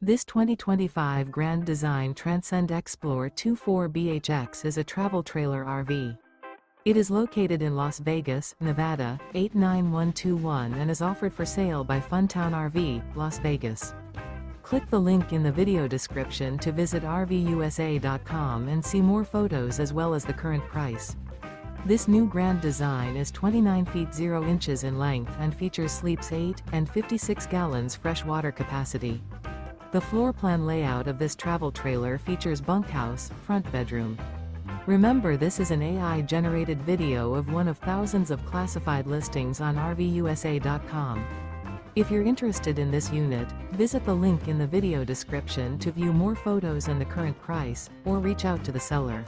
This 2025 Grand Design Transcend Xplor 24BHX is a travel trailer RV. It is located in Las Vegas, Nevada, 89121 and is offered for sale by Funtown RV, Las Vegas. Click the link in the video description to visit RVUSA.com and see more photos as well as the current price. This new Grand Design is 29 feet 0 inches in length and features sleeps 8 and 56 gallons fresh water capacity. The floor plan layout of this travel trailer features bunkhouse, front bedroom. Remember, this is an AI-generated video of one of thousands of classified listings on RVUSA.com. If you're interested in this unit, visit the link in the video description to view more photos and the current price, or reach out to the seller.